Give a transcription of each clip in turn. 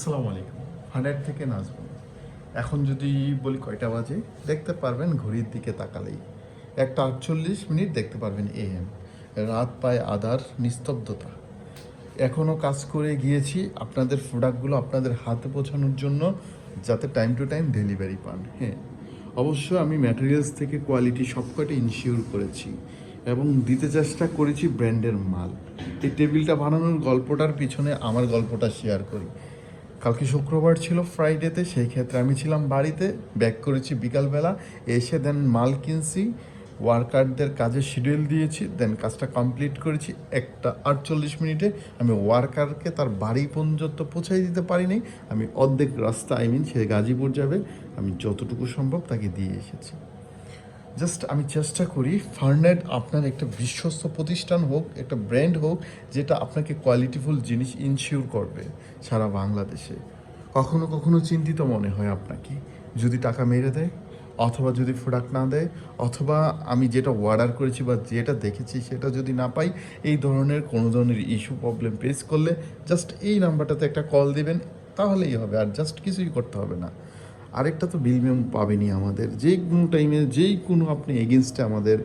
আসসালামু আলাইকুম। 100 থেকে নাজমুল। এখন যদি বলি কয়টা বাজে, দেখতে পারবেন ঘড়ির দিকে তাকালেই 1:48 দেখতে পারবেন AM। রাত পায় আধার, নিস্তব্ধতা। এখনও কাজ করে গিয়েছি আপনাদের প্রোডাক্টগুলো আপনাদের হাতে পৌঁছানোর জন্য, যাতে টাইম টু টাইম ডেলিভারি পান। হ্যাঁ, অবশ্য আমি ম্যাটেরিয়ালস থেকে কোয়ালিটি সবকটা ইনশিওর করেছি এবং দিতে চেষ্টা করেছি ব্র্যান্ডের মাল। এই টেবিলটা বানানোর গল্পটার পিছনে আমার গল্পটা শেয়ার করি। কালকে শুক্রবার ছিল, ফ্রাইডেতে, সেই ক্ষেত্রে আমি ছিলাম বাড়িতে, ব্যাক করেছি বিকালবেলা, এসে দেন মাল কিনছি, ওয়ার্কারদের কাজে শিডিউল দিয়েছি, দেন কাজটা কমপ্লিট করেছি 1:48। আমি ওয়ার্কারকে তার বাড়ি পর্যন্ত পৌঁছাই দিতে পারিনি, আমি অর্ধেক রাস্তা, সে গাজীপুর যাবে, আমি যতটুকু সম্ভব তাকে দিয়ে এসেছি। জাস্ট আমি চেষ্টা করি ফার্নেট আপনার একটা বিশ্বস্ত প্রতিষ্ঠান হোক, একটা ব্র্যান্ড হোক, যেটা আপনাকে কোয়ালিটিফুল জিনিস ইনশিওর করবে সারা বাংলাদেশে। কখনো কখনো চিন্তিত মনে হয় আপনাকে, যদি টাকা মেরে দেয়, অথবা যদি প্রোডাক্ট না দেয়, অথবা আমি যেটা অর্ডার করেছি বা যেটা দেখেছি সেটা যদি না পাই, এই ধরনের কোনো ধরনের ইস্যু প্রবলেম ফেস করলে জাস্ট এই নাম্বারটাতে একটা কল দিবেন, তাহলেই হবে, আর জাস্ট কিছুই করতে হবে না। আরেকটা তো প্রিমিয়াম পাবেনই আমাদের, যে কোনো টাইমে, যেই কোনো আপনি এগেনস্টে আমাদের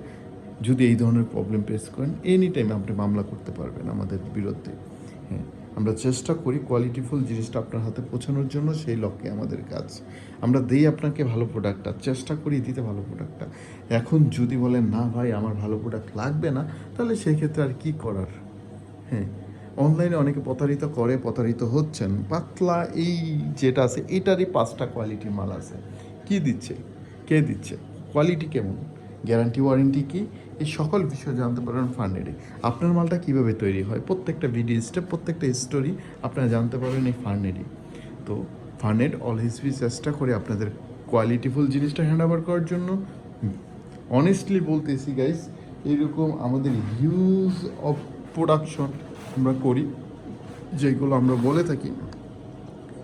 যদি এই ধরনের প্রবলেম ফেস করেন, এনি টাইম আপনি মামলা করতে পারবেন আমাদের বিরুদ্ধে। হ্যাঁ, আমরা চেষ্টা করি কোয়ালিটিফুল জিনিসটা আপনার হাতে পৌঁছানোর জন্য, সেই লক্ষ্যে আমাদের কাজ। আমরা দিই আপনাকে ভালো প্রোডাক্টটা, চেষ্টা করি দিতে ভালো প্রোডাক্টটা। এখন যদি বলেন না ভাই আমার ভালো প্রোডাক্ট লাগবে না, তাহলে সেই ক্ষেত্রে আর কি করার। হ্যাঁ, অনলাইনে অনেকে প্রতারিত করে, প্রতারিত হচ্ছেন। পাতলা এই যেটা আছে এটারই 5টা কোয়ালিটির মাল আছে। কি দিচ্ছে, কে দিচ্ছে, কোয়ালিটি কেমন, গ্যারান্টি ওয়ারেন্টি কী, এই সকল বিষয় জানতে পারবেন ফার্নেডে। আপনার মালটা কীভাবে তৈরি হয়, প্রত্যেকটা ভিডিও স্টেপ, প্রত্যেকটা স্টোরি আপনারা জানতে পারবেন এই ফার্নেডে। তো ফার্নেড অলওয়েজ চেষ্টা করে আপনাদের কোয়ালিটিফুল জিনিসটা হ্যান্ড ওভার করার জন্য। অনেস্টলি বলতেছি গাইস, এরকম আমাদের হিউজ অফ প্রোডাকশন আমরা করি, যেগুলো আমরা বলে থাকি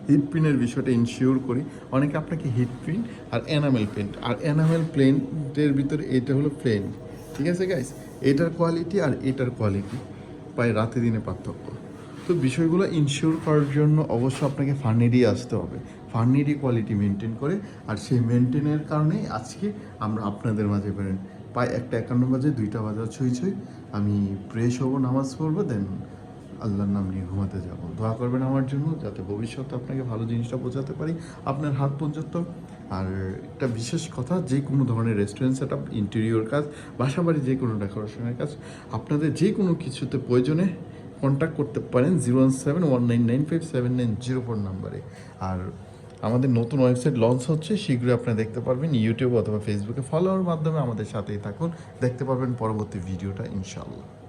হিট প্রিন্টের বিষয়টা ইনশিওর করি। অনেকে আপনাকে হিট প্রিন্ট আর এনামেল পেন্ট, আর এনামেল প্লেন্টের ভিতরে এটা হলো প্লেন, ঠিক আছে গাইস, এটার কোয়ালিটি আর এটার কোয়ালিটি প্রায় রাতে দিনে পার্থক্য। তো বিষয়গুলো ইনশিওর করার জন্য অবশ্য আপনাকে ফার্নেডি আসতে হবে, ফার্নেডি কোয়ালিটি মেনটেন করে। আর সেই মেনটেনের কারণেই আজকে আমরা আপনাদের মাঝে বেরোন। প্রায় 1:51 বাজে, 2টা বাজার ছুঁই ছুঁই, আমি ফ্রেশ হবো, নামাজ পড়বো, দেন আল্লাহর নাম নিয়ে ঘুমাতে যাব। দোয়া করবেন আমার জন্য, যাতে ভবিষ্যতে আপনাকে ভালো জিনিসটা বোঝাতে পারি আপনার হাত পর্যন্ত। আর একটা বিশেষ কথা, যে কোনো ধরনের রেস্টুরেন্ট সেট আপ, ইন্টেরিয়র কাজ, বাসাবাড়ি যে কোনো ডেকোরেশনের কাজ, আপনাদের যে কোনো কিছুতে প্রয়োজনে কন্ট্যাক্ট করতে পারেন 01719957904 নাম্বারে। আর আমাদের নতুন ওয়েবসাইট লঞ্চ হচ্ছে, শীঘ্রই আপনারা দেখতে পারবেন ইউটিউব অথবা ফেসবুকে ফলোয়ার মাধ্যমে। আমাদের সাথেই থাকুন, দেখতে পারবেন পরবর্তী ভিডিওটা ইনশাআল্লাহ।